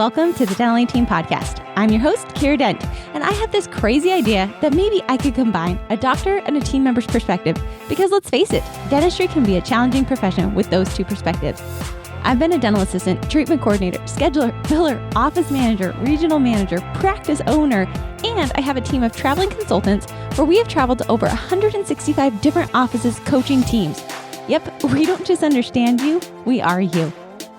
Welcome to the Dental Team Podcast. I'm your host, Kiera Dent, and I have this crazy idea that maybe I could combine a doctor and a team member's perspective because let's face it, dentistry can be a challenging profession with those two perspectives. I've been a dental assistant, treatment coordinator, scheduler, biller, office manager, regional manager, practice owner, and I have a team of traveling consultants where we have traveled to over 165 different offices coaching teams. Yep, we don't just understand you, we are you.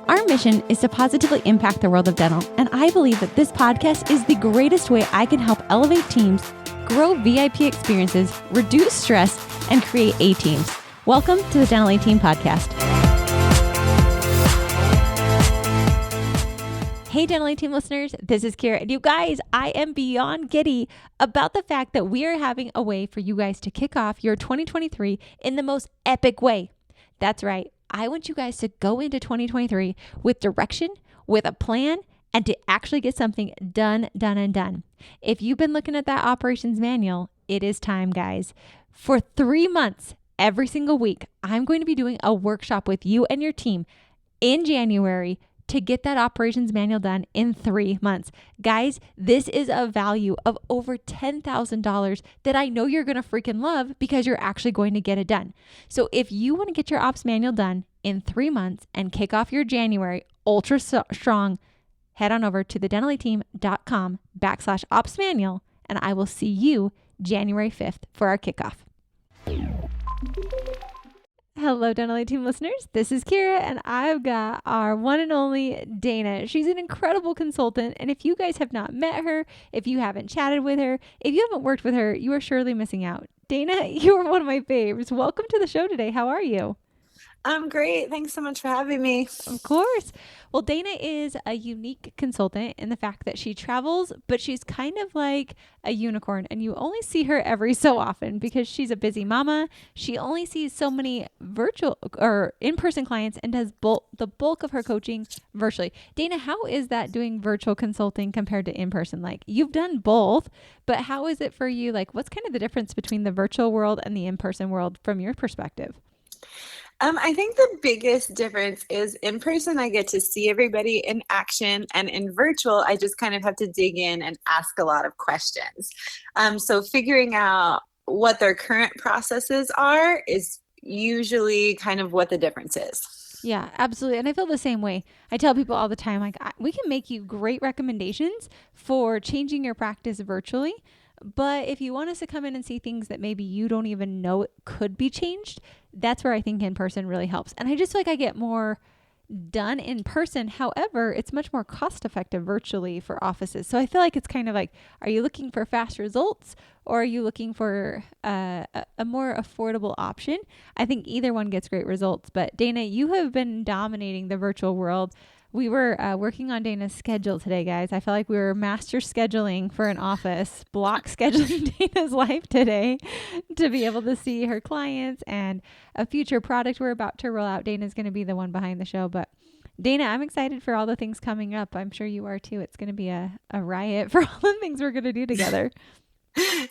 Our mission is to positively impact the world of dental, and I believe that this podcast is the greatest way I can help elevate teams, grow VIP experiences, reduce stress, and create A-teams. Welcome to the Dental Team Podcast. Hey, Dental Team listeners, this is Kiera, and you guys, I am beyond giddy about the fact that we are having a way for you guys to kick off your 2023 in the most epic way. That's right. I want you guys to go into 2023 with direction, with a plan, and to actually get something done. If you've been looking at that operations manual, it is time, guys. For 3 months, every single week, I'm going to be doing a workshop with you and your team in January to get that operations manual done in 3 months. Guys, this is a value of over $10,000 that I know you're going to freaking love because you're actually going to get it done. So if you want to get your ops manual done in 3 months and kick off your January ultra strong, head on over to thedentaleteam.com/ops manual, and I will see you January 5th for our kickoff. Hello, Dental Team listeners. This is Kiera, and I've got our one and only Dana. She's an incredible consultant, and if you guys have not met her, if you haven't chatted with her, if you haven't worked with her, you are surely missing out. Dana, you are one of my faves. Welcome to the show today. How are you? I'm great. Thanks so much for having me. Of course. Well, Dana is a unique consultant in the fact that she travels, but she's kind of like a unicorn, and you only see her every so often because she's a busy mama. She only sees so many virtual or in-person clients and does the bulk of her coaching virtually. Dana, how is that doing virtual consulting compared to in-person? Like, you've done both, but how is it for you? Like, what's kind of the difference between the virtual world and the in-person world from your perspective? I think the biggest difference is in person, I get to see everybody in action, and in virtual, I just kind of have to dig in and ask a lot of questions. So figuring out what their current processes are is usually kind of what the difference is. Yeah, absolutely. And I feel the same way. I tell people all the time, like, we can make you great recommendations for changing your practice virtually. But if you want us to come in and see things that maybe you don't even know could be changed, that's where I think in person really helps. And I just feel like I get more done in person. However, it's much more cost effective virtually for offices. So I feel like it's kind of like, are you looking for fast results or are you looking for a more affordable option? I think either one gets great results. But Dana, you have been dominating the virtual world. We were working on Dana's schedule today, guys. I felt like we were master scheduling for an office, block scheduling Dana's life today to be able to see her clients and a future product we're about to roll out. Dana's going to be the one behind the show. But Dana, I'm excited for all the things coming up. I'm sure you are too. It's going to be a riot for all the things we're going to do together.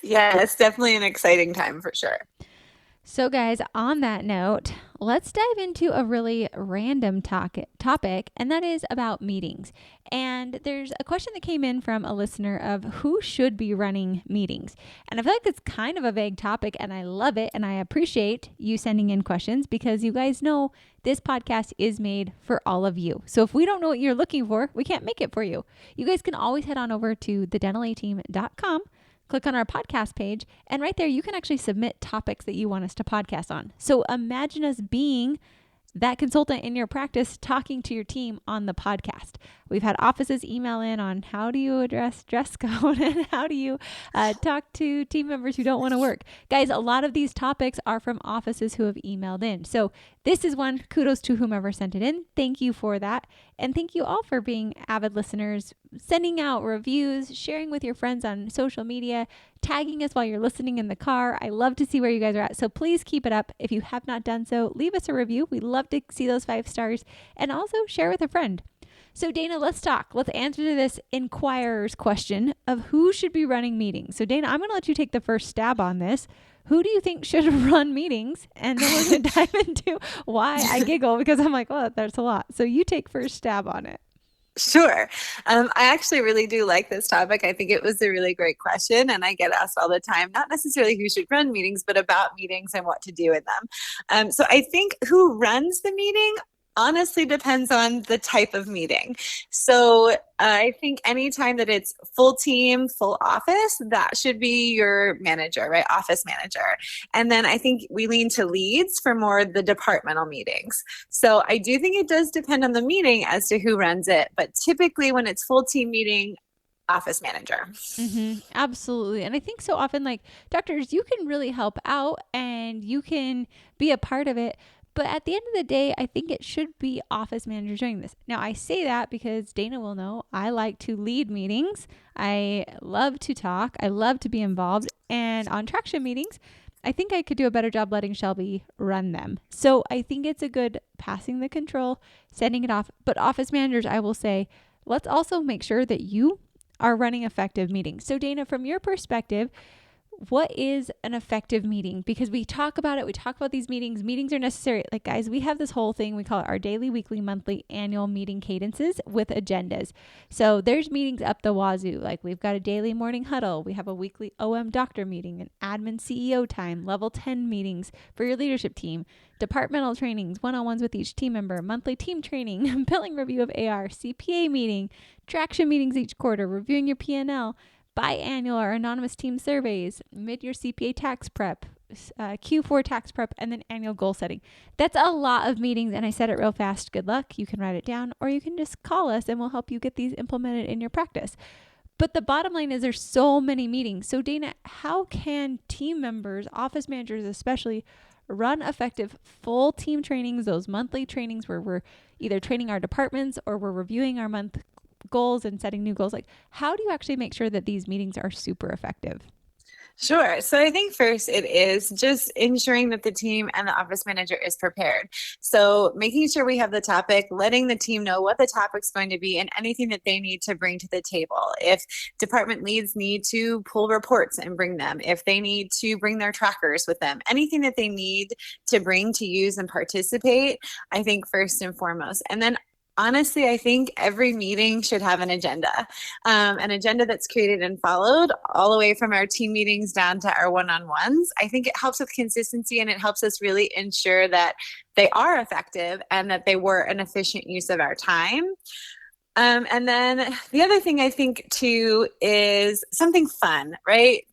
Yeah, it's definitely an exciting time for sure. So guys, on that note, let's dive into a really random topic, and that is about meetings. And there's a question that came in from a listener of who should be running meetings. And I feel like it's kind of a vague topic, and I love it, and I appreciate you sending in questions because you guys know this podcast is made for all of you. So if we don't know what you're looking for, we can't make it for you. You guys can always head on over to thedentalateam.com. Click on our podcast page, and right there, you can actually submit topics that you want us to podcast on. So imagine us being that consultant in your practice talking to your team on the podcast. We've had offices email in on how do you address dress code and how do you talk to team members who don't want to work. Guys, a lot of these topics are from offices who have emailed in. So this is one. Kudos to whomever sent it in. Thank you for that. And thank you all for being avid listeners, sending out reviews, sharing with your friends on social media, tagging us while you're listening in the car. I love to see where you guys are at. So please keep it up. If you have not done so, leave us a review. We love to see those 5 stars, and also share with a friend. So Dana, let's talk. Let's answer to this inquirer's question of who should be running meetings. So Dana, I'm going to let you take the first stab on this. Who do you think should run meetings? And then we're going to dive into why I giggle because I'm like, well, that's a lot. So you take first stab on it. Sure. I actually really do like this topic. I think it was a really great question, and I get asked all the time, not necessarily who should run meetings, but about meetings and what to do with them. So I think who runs the meeting honestly depends on the type of meeting. So I think anytime that it's full team, full office, that should be your manager, right? Office manager. And then I think we lean to leads for more the departmental meetings. So I do think it does depend on the meeting as to who runs it. But typically when it's full team meeting, office manager. Absolutely. And I think so often, like doctors, you can really help out and you can be a part of it. But at the end of the day, I think it should be office managers doing this. Now, I say that because Dana will know I like to lead meetings. I love to talk. I love to be involved. And on traction meetings, I think I could do a better job letting Shelby run them. So I think it's a good passing the control, sending it off. But office managers, I will say, let's also make sure that you are running effective meetings. So, Dana, from your perspective, what is an effective meeting? Because we talk about it, we talk about these meetings. Meetings are necessary. Like, guys, we have this whole thing, we call it our daily, weekly, monthly, annual meeting cadences with agendas. So there's meetings up the wazoo. Like, we've got a daily morning huddle, we have a weekly OM doctor meeting, an admin CEO time, level 10 meetings for your leadership team, departmental trainings, one-on-ones with each team member, monthly team training, billing review of AR, CPA meeting, traction meetings each quarter, reviewing your P&L, biannual or anonymous team surveys, mid-year CPA tax prep, Q4 tax prep, and then annual goal setting. That's a lot of meetings, and I said it real fast. Good luck. You can write it down, or you can just call us, and we'll help you get these implemented in your practice. But the bottom line is there's so many meetings. So, Dana, how can team members, office managers especially, run effective full team trainings, those monthly trainings where we're either training our departments or we're reviewing our month goals and setting new goals? Like, how do you actually make sure that these meetings are super effective? Sure. So I think first it is just ensuring that the team and the office manager is prepared. So making sure we have the topic, letting the team know what the topic's going to be and anything that they need to bring to the table. If department leads need to pull reports and bring them, if they need to bring their trackers with them, anything that they need to bring to use and participate, I think first and foremost. And then honestly, I think every meeting should have an agenda that's created and followed all the way from our team meetings down to our one-on-ones. I think it helps with consistency and it helps us really ensure that they are effective and that they were an efficient use of our time. And then the other thing I think too is something fun, right?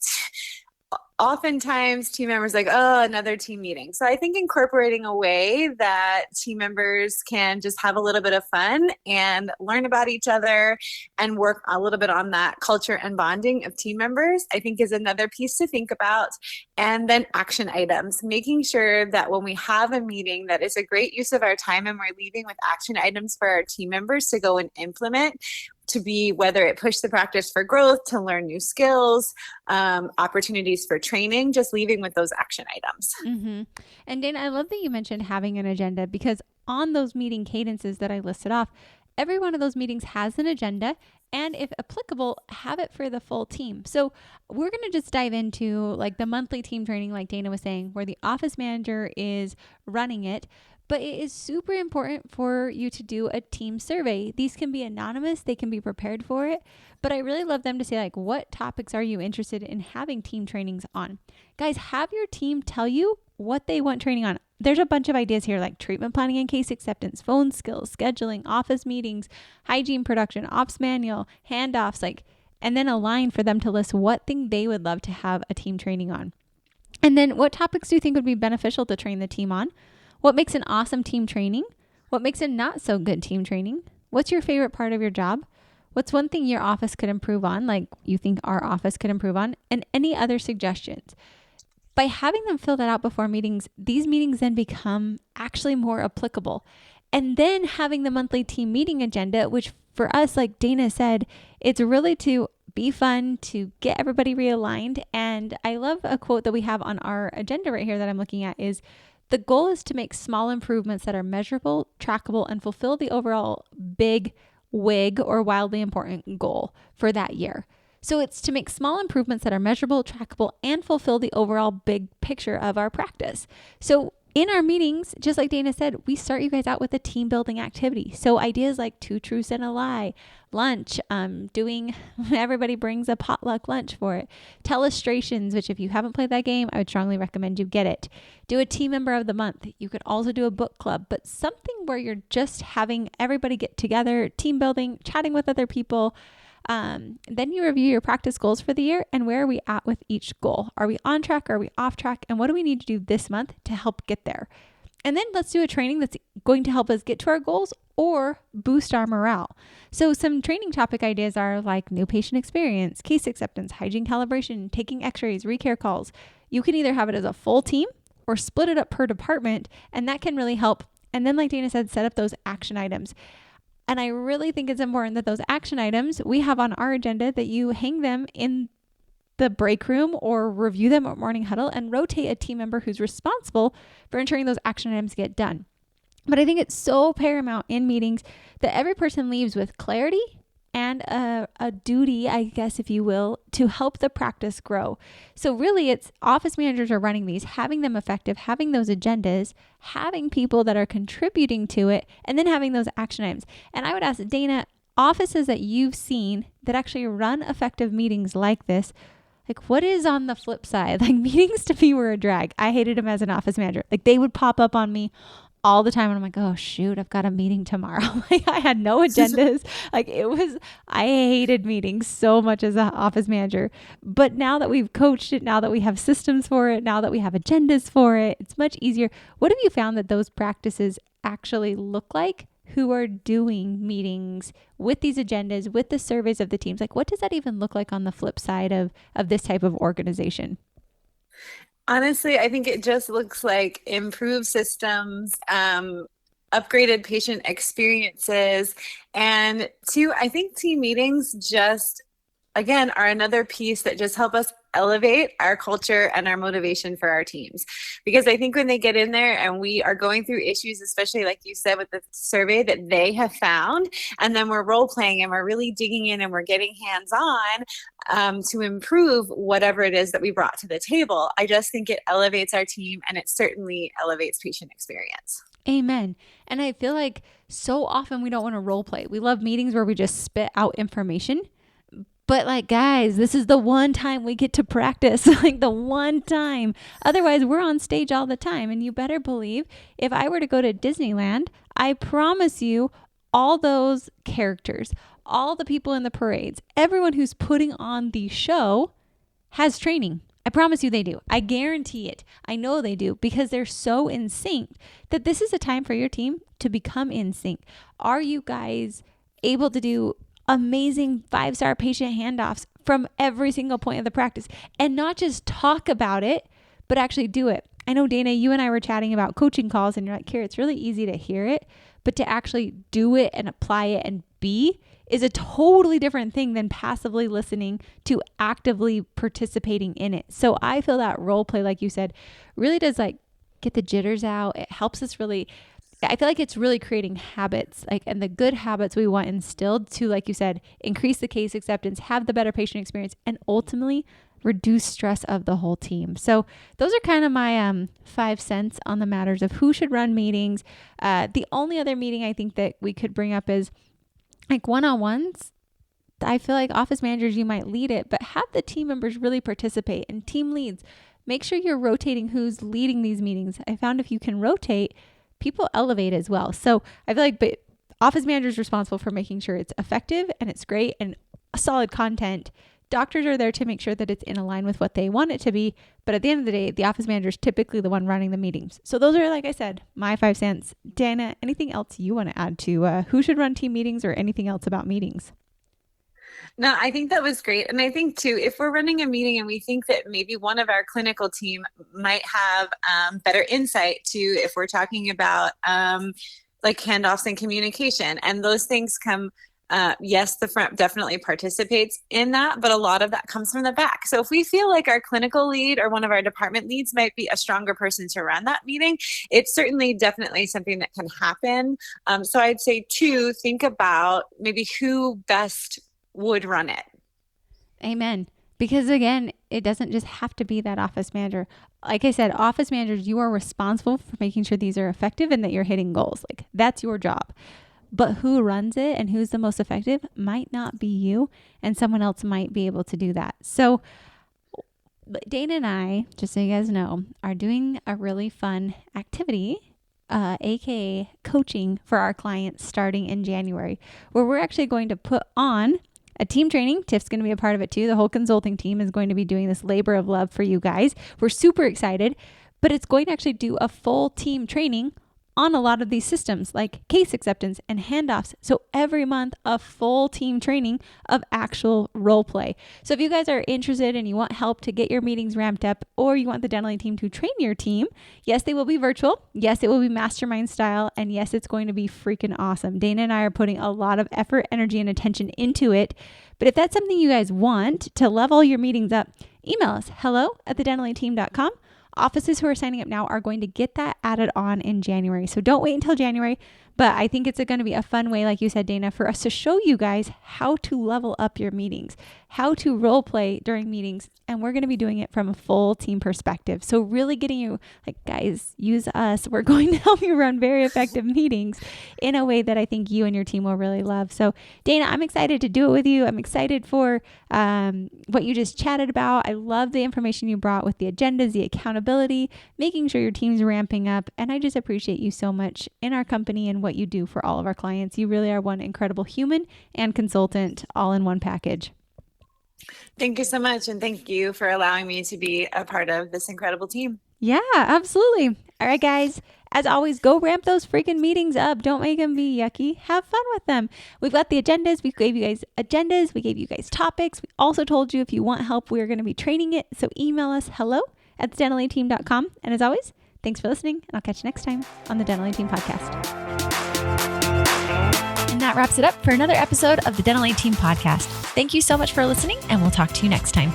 Oftentimes team members like, oh, another team meeting. So I think incorporating a way that team members can just have a little bit of fun and learn about each other and work a little bit on that culture and bonding of team members, I think is another piece to think about. And then action items, making sure that when we have a meeting that is a great use of our time and we're leaving with action items for our team members to go and implement, to be whether it push the practice for growth, to learn new skills, opportunities for training, just leaving with those action items. And Dana, I love that you mentioned having an agenda because on those meeting cadences that I listed off, every one of those meetings has an agenda. And if applicable, have it for the full team. So we're going to just dive into like the monthly team training, like Dana was saying, where the office manager is running it. But it is super important for you to do a team survey. These can be anonymous. They can be prepared for it. But I really love them to say, like, what topics are you interested in having team trainings on? Guys, have your team tell you what they want training on. There's a bunch of ideas here like treatment planning and case acceptance, phone skills, scheduling, office meetings, hygiene production, ops manual, handoffs, and then a line for them to list what thing they would love to have a team training on. And then what topics do you think would be beneficial to train the team on? What makes an awesome team training? What makes a not so good team training? What's your favorite part of your job? What's one thing your office could improve on, like you think our office could improve on? And any other suggestions? By having them fill that out before meetings, these meetings then become actually more applicable. And then having the monthly team meeting agenda, which for us, like Dana said, it's really to be fun, to get everybody realigned. And I love a quote that we have on our agenda right here that I'm looking at is, the goal is to make small improvements that are measurable, trackable, and fulfill the overall big wig or wildly important goal for that year. So it's to make small improvements that are measurable, trackable, and fulfill the overall big picture of our practice. So in our meetings, just like Dana said, we start you guys out with a team building activity. So ideas like 2 truths and a lie, lunch, doing everybody brings a potluck lunch for it, telestrations, which if you haven't played that game, I would strongly recommend you get it. Do a team member of the month. You could also do a book club, but something where you're just having everybody get together, team building, chatting with other people. Then you review your practice goals for the year and where are we at with each goal? Are we on track? Are we off track? And what do we need to do this month to help get there? And then let's do a training that's going to help us get to our goals or boost our morale. So some training topic ideas are like new patient experience, case acceptance, hygiene calibration, taking x-rays, recare calls. You can either have it as a full team or split it up per department, and that can really help. And then like Dana said, set up those action items. And I really think it's important that those action items we have on our agenda, that you hang them in the break room or review them at morning huddle and rotate a team member who's responsible for ensuring those action items get done. But I think it's so paramount in meetings that every person leaves with clarity and a duty, I guess, if you will, to help the practice grow. So really it's office managers are running these, having them effective, having those agendas, having people that are contributing to it, and then having those action items. And I would ask Dana, offices that you've seen that actually run effective meetings like this, like what is on the flip side? Like meetings to me were a drag. I hated them as an office manager. Like they would pop up on me all the time and I'm like, oh shoot, I've got a meeting tomorrow. Like I had no agendas. I hated meetings so much as an office manager. But now that we've coached it, now that we have systems for it, now that we have agendas for it, it's much easier. What have you found that those practices actually look like? Who are doing meetings with these agendas, with the surveys of the teams? Like what does that even look like on the flip side of this type of organization? Honestly, I think it just looks like improved systems, upgraded patient experiences, and two, I think team meetings just, again, are another piece that just help us elevate our culture and our motivation for our teams. Because I think when they get in there and we are going through issues, especially like you said with the survey that they have found, and then we're role playing and we're really digging in and we're getting hands on to improve whatever it is that we brought to the table, I just think it elevates our team and it certainly elevates patient experience. Amen. And I feel like so often we don't want to role play. We love meetings where we just spit out information. But like, guys, this is the one time we get to practice, like the one time. Otherwise, we're on stage all the time. And you better believe if I were to go to Disneyland, I promise you all those characters, all the people in the parades, everyone who's putting on the show has training. I promise you they do. I guarantee it. I know they do because they're so in sync that this is a time for your team to become in sync. Are you guys able to do amazing 5-star patient handoffs from every single point of the practice and not just talk about it, but actually do it? I know, Dana, you and I were chatting about coaching calls and you're like, Kiera, it's really easy to hear it, but to actually do it and apply it and be is a totally different thing than passively listening to actively participating in it. So I feel that role play, like you said, really does like get the jitters out. It helps us really, I feel like it's really creating habits, like, and the good habits we want instilled to, like you said, increase the case acceptance, have the better patient experience, and ultimately reduce stress of the whole team. So those are kind of my 5 cents on the matters of who should run meetings. The only other meeting I think that we could bring up is like one-on-ones. I feel like office managers, you might lead it, but have the team members really participate, and team leads. Make sure you're rotating who's leading these meetings. I found if you can rotate, people elevate as well. So I feel like, but office manager is responsible for making sure it's effective and it's great and solid content. Doctors are there to make sure that it's in line with what they want it to be. But at the end of the day, the office manager is typically the one running the meetings. So those are, like I said, my 5 cents. Dana, anything else you want to add to who should run team meetings or anything else about meetings? No, I think that was great. And I think too, if we're running a meeting and we think that maybe one of our clinical team might have better insight to, if we're talking about like handoffs and communication, and those things come, yes, the front definitely participates in that, but a lot of that comes from the back. So if we feel like our clinical lead or one of our department leads might be a stronger person to run that meeting, it's certainly definitely something that can happen. So I'd say two, think about maybe who best would run it. Amen. Because again, it doesn't just have to be that office manager. Like I said, office managers, you are responsible for making sure these are effective and that you're hitting goals. Like that's your job. But who runs it and who's the most effective might not be you, and someone else might be able to do that. So Dana and I, just so you guys know, are doing a really fun activity, aka coaching for our clients starting in January, where we're actually going to put on a team training. Tiff's going to be a part of it too. The whole consulting team is going to be doing this labor of love for you guys. We're super excited, but it's going to actually do a full team training on a lot of these systems like case acceptance and handoffs. So every month, a full team training of actual role play. So if you guys are interested and you want help to get your meetings ramped up, or you want the Dental team to train your team, yes, they will be virtual. Yes, it will be mastermind style. And yes, it's going to be freaking awesome. Dana and I are putting a lot of effort, energy, and attention into it. But if that's something you guys want to level your meetings up, email us hello@thedentalteam.com. Offices who are signing up now are going to get that added on in January. So don't wait until January, but I think it's going to be a fun way, like you said, Dana, for us to show you guys how to level up your meetings, how to role play during meetings. And we're going to be doing it from a full team perspective. So really getting you like, guys, use us. We're going to help you run very effective meetings in a way that I think you and your team will really love. So Dana, I'm excited to do it with you. I'm excited for what you just chatted about. I love the information you brought with the agendas, the accountability, making sure your team's ramping up. And I just appreciate you so much in our company and what you do for all of our clients. You really are one incredible human and consultant all in one package. Thank you so much. And thank you for allowing me to be a part of this incredible team. Yeah, absolutely. All right, guys. As always, go ramp those freaking meetings up. Don't make them be yucky. Have fun with them. We've got the agendas. We gave you guys agendas. We gave you guys topics. We also told you if you want help, we're going to be training it. So email us hello@thedentalteam.com. And as always, thanks for listening. And I'll catch you next time on the Dental Team Podcast. And that wraps it up for another episode of the Dental Team Podcast. Thank you so much for listening, and we'll talk to you next time.